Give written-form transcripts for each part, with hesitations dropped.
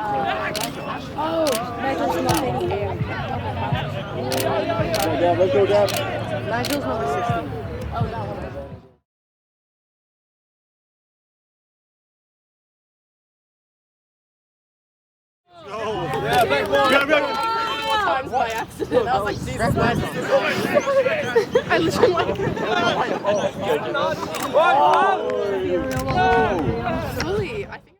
Oh, Nigel's not in here. Let's go, Gab. Nigel's number 16. Oh, that one. Yeah, back ball. Times by accident. I was like, Jesus. I literally like. Fully, I think.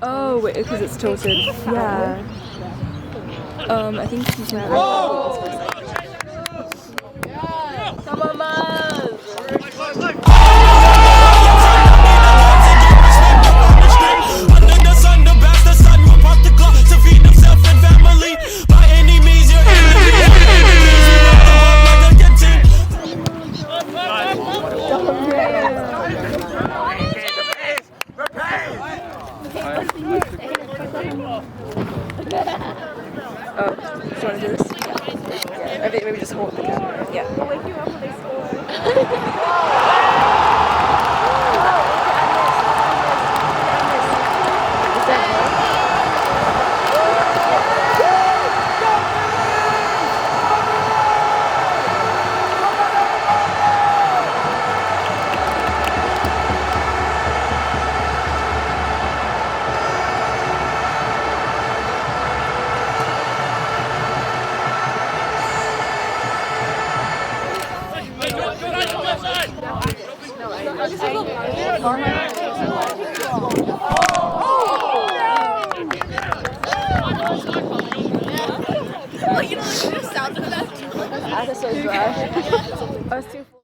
Oh, wait, because it's tilted. Yeah. I think you can. Come on, Maz! Under the sun, the bastard son will pop the clock to feed himself and family. By any means, your enemy. Oh, do you want to do this? Yeah. Maybe just hold the camera. Yeah. I'll wake you up when they score. Like, you know, like, the sound effect. That's so dry. I was too full.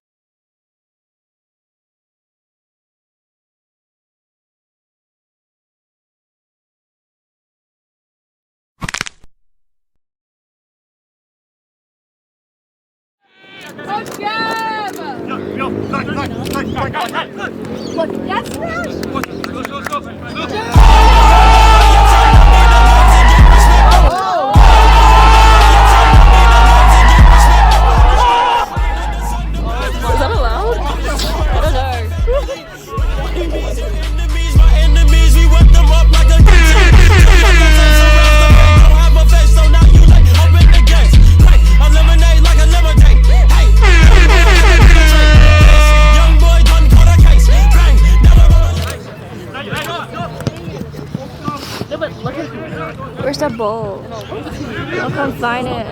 Coach Gab! Look, that's smash! Is that allowed? I don't know. Enemies, my enemies, we whip them up like a guillotine. Don't have a face, so now you like open the gates. Hey, eliminate like a lemonade. Hey, young boy done caught a case. Bang, Where's that ball? I'll come find it.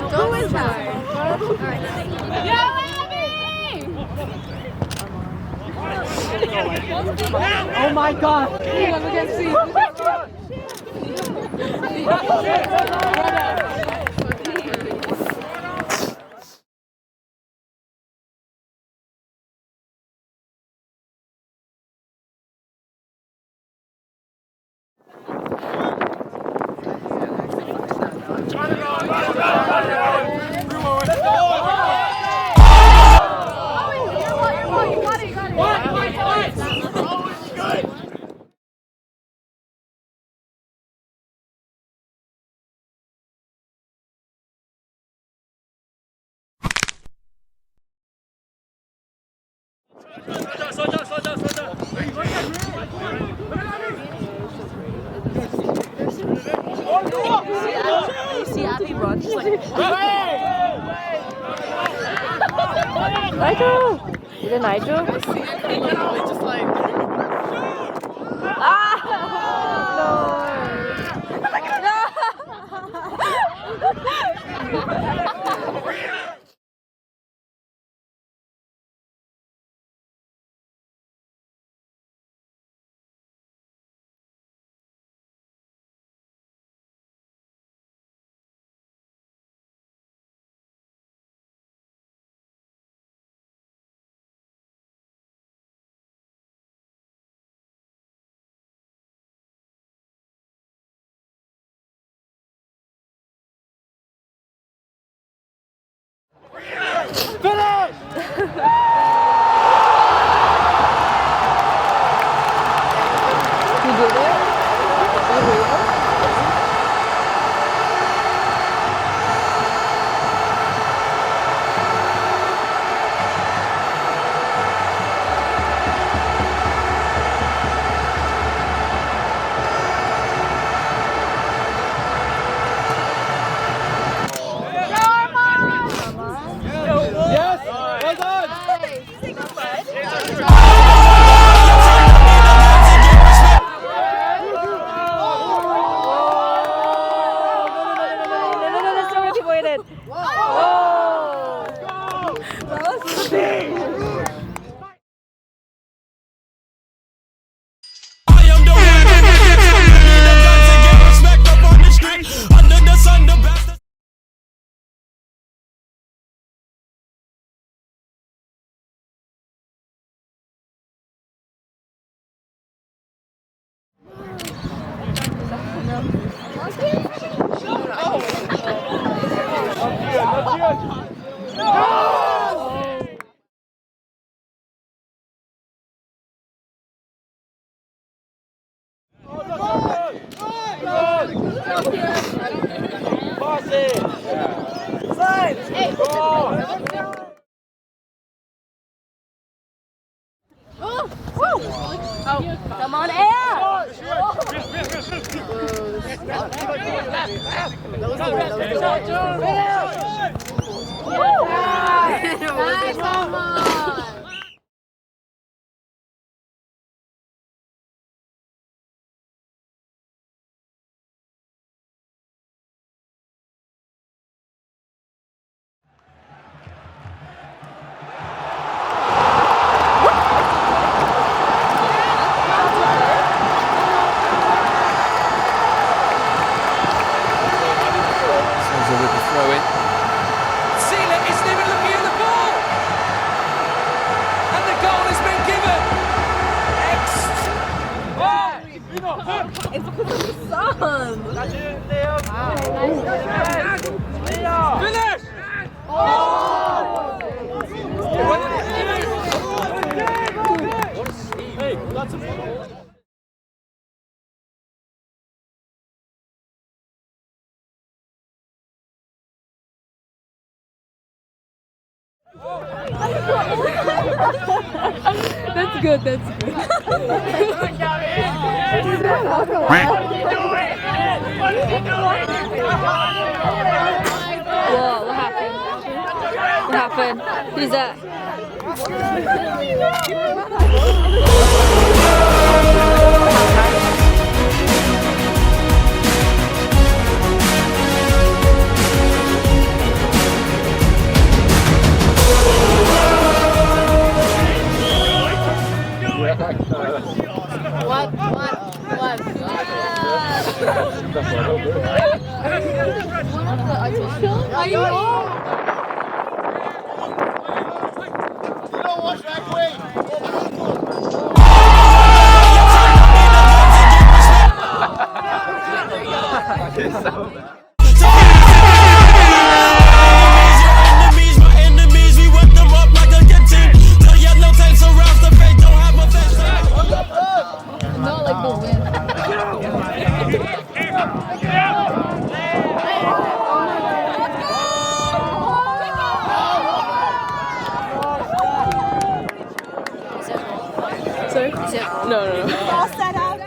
Who is that? Yo, Abby! Oh my god! Hang on, we can see. You see Abby run? She's like, Nigel! Is it Nigel? Literally just like. You did it? Yes! Well done! No, there's so many people in it. Oh! That was big. I am the one that need the gun to get respect up on the street. Under the sun, the best. Come on, air! Come on. Sounds with the throw in. Sealer isn't even looking at the ball. And the goal has been given. Finish! That's good, that's good. Whoa, what happened? What happened? Who's that? I know. You don't watch that way! Enemies, my enemies, we wet them up like a guillotine. The yellow tape surrounds the fate, don't have a face. Not like the wind. Sorry? No, no, no. All set up.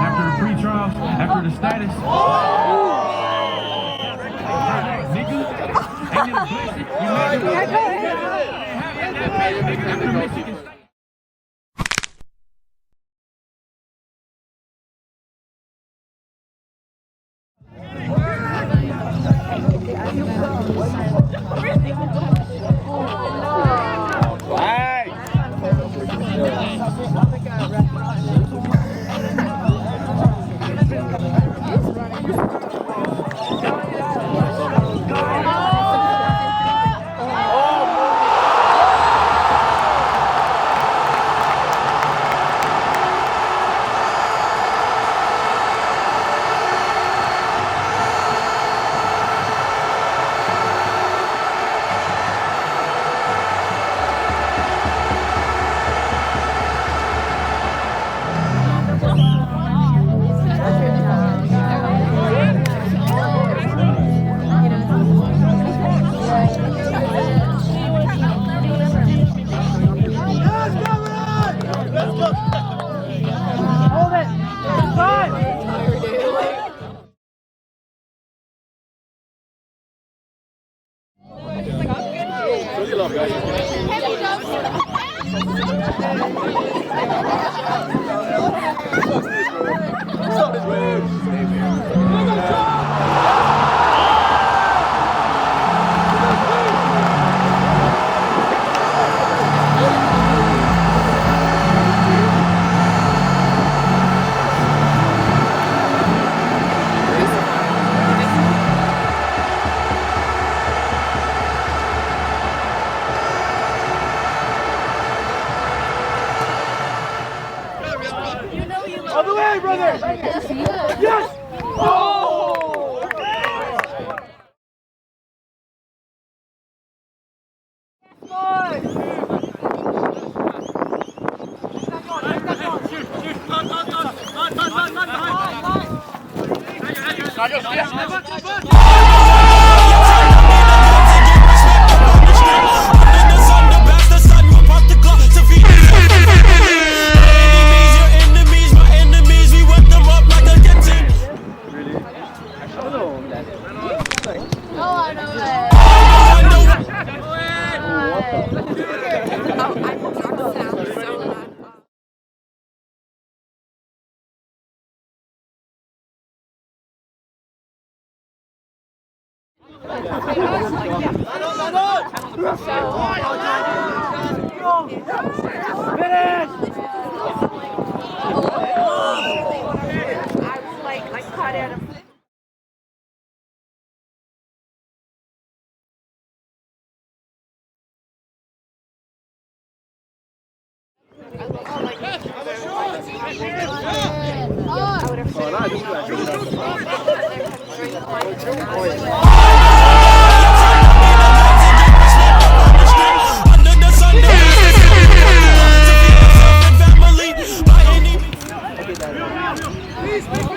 After the pre-trial, after the status. Nigga, ain't it a blessing? You made it. After Michigan State. Other way, brother! Yes! Oh! Please,